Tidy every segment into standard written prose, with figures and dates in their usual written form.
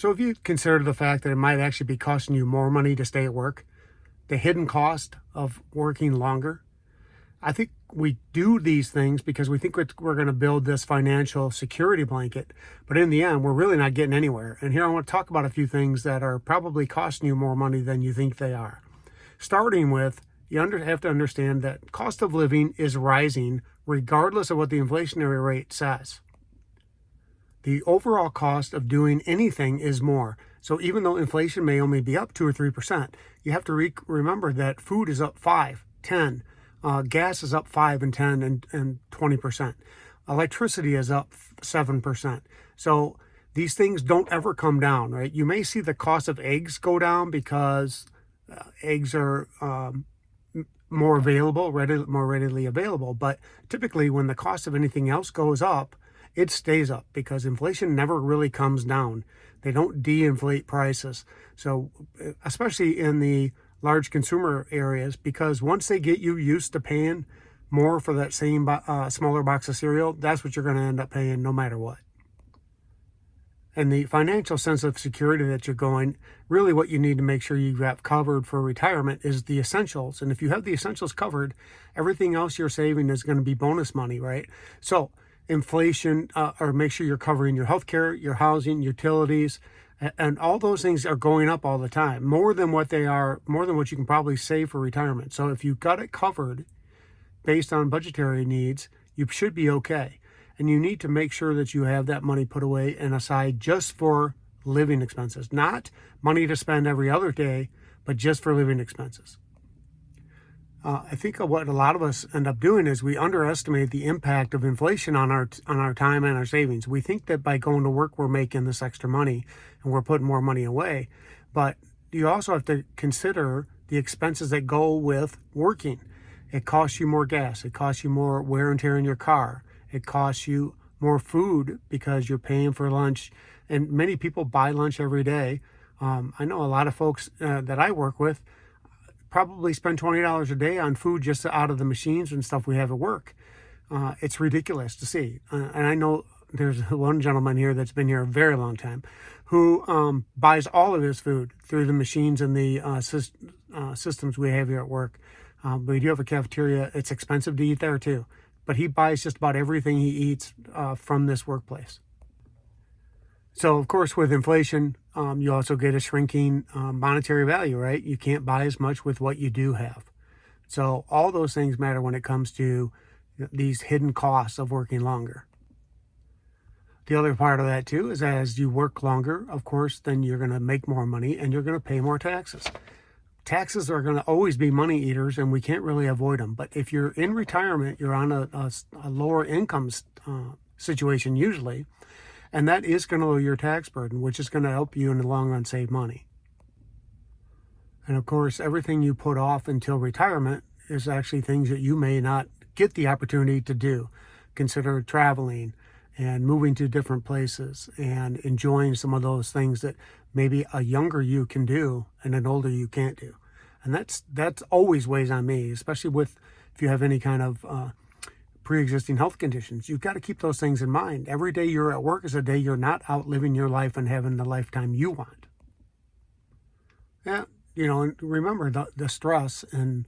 So if you consider the fact that it might actually be costing you more money to stay at work, the hidden cost of working longer, I think we do these things because we think we're going to build this financial security blanket, but in the end, we're really not getting anywhere. And here I want to talk about a few things that are probably costing you more money than you think they are. Starting with, have to understand that cost of living is rising regardless of what the inflationary rate says. The overall cost of doing anything is more. So even though inflation may only be up 2 or 3%, you have to remember that food is up 5, 10, gas is up 5 and 10 and 20%. Electricity is up 7%. So these things don't ever come down, right? You may see the cost of eggs go down because eggs are more available, more readily available. But typically when the cost of anything else goes up, it stays up because inflation never really comes down. They don't de-inflate prices. So especially in the large consumer areas, because once they get you used to paying more for that same smaller box of cereal, that's what you're going to end up paying no matter what. And the financial sense of security that you're going, really what you need to make sure you have covered for retirement is the essentials. And if you have the essentials covered, everything else you're saving is going to be bonus money, right? So inflation, or make sure you're covering your healthcare, your housing, utilities, and all those things are going up all the time, more than what you can probably save for retirement. So if you've got it covered based on budgetary needs, you should be okay. And you need to make sure that you have that money put away and aside just for living expenses, not money to spend every other day, but just for living expenses. I think what a lot of us end up doing is we underestimate the impact of inflation on our time and our savings. We think that by going to work, we're making this extra money and we're putting more money away. But you also have to consider the expenses that go with working. It costs you more gas. It costs you more wear and tear in your car. It costs you more food because you're paying for lunch. And many people buy lunch every day. I know a lot of folks that I work with probably spend $20 a day on food just out of the machines and stuff we have at work. It's ridiculous to see. And I know there's one gentleman here that's been here a very long time who buys all of his food through the machines and the systems we have here at work. We do have a cafeteria. It's expensive to eat there too. But he buys just about everything he eats from this workplace. So, of course, with inflation, you also get a shrinking monetary value, right? You can't buy as much with what you do have. So all those things matter when it comes to these hidden costs of working longer. The other part of that, too, is as you work longer, of course, then you're going to make more money and you're going to pay more taxes. Taxes are going to always be money eaters and we can't really avoid them. But if you're in retirement, you're on a lower income situation usually. And that is going to lower your tax burden, which is going to help you in the long run save money. And of course, everything you put off until retirement is actually things that you may not get the opportunity to do. Consider traveling and moving to different places and enjoying some of those things that maybe a younger you can do and an older you can't do. And that's always weighs on me, especially if you have any kind of pre-existing health conditions. You've got to keep those things in mind. Every day you're at work is a day you're not out living your life and having the lifetime you want. Yeah, and remember the stress and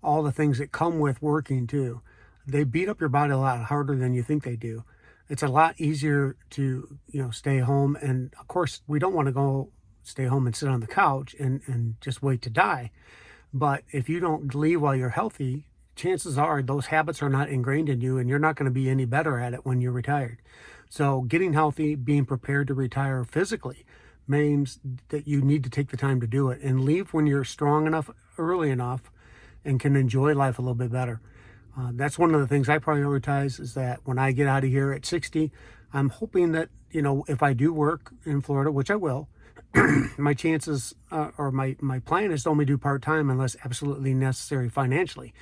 all the things that come with working too. They beat up your body a lot harder than you think they do. It's a lot easier to, stay home. And of course, we don't want to go stay home and sit on the couch and just wait to die. But if you don't leave while you're healthy, chances are those habits are not ingrained in you and you're not going to be any better at it when you're retired. So getting healthy, being prepared to retire physically means that you need to take the time to do it and leave when you're strong enough, early enough, and can enjoy life a little bit better. That's one of the things I prioritize is that when I get out of here at 60, I'm hoping that, if I do work in Florida, which I will, my chances or my plan is to only do part-time unless absolutely necessary financially.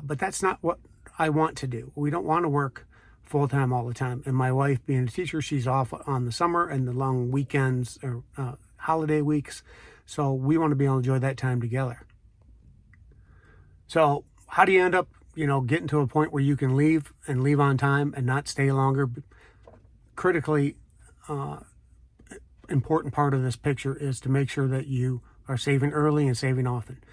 But that's not what I want to do. We don't want to work full-time all the time. And my wife, being a teacher, she's off on the summer and the long weekends or holiday weeks. So we want to be able to enjoy that time together. So how do you end up, getting to a point where you can leave on time and not stay longer? Critically, important part of this picture is to make sure that you are saving early and saving often.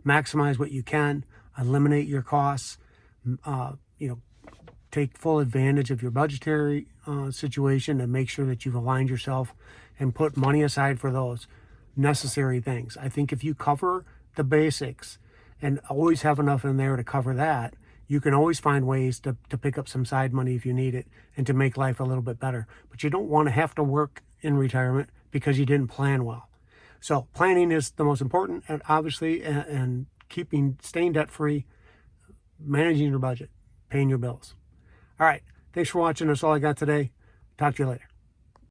Maximize what you can, eliminate your costs, take full advantage of your budgetary situation and make sure that you've aligned yourself and put money aside for those necessary things. I think if you cover the basics and always have enough in there to cover that, you can always find ways to pick up some side money if you need it and to make life a little bit better. But you don't want to have to work in retirement because you didn't plan well. So planning is the most important, and obviously, and staying debt free, managing your budget, paying your bills. All right. Thanks for watching. That's all I got today. Talk to you later.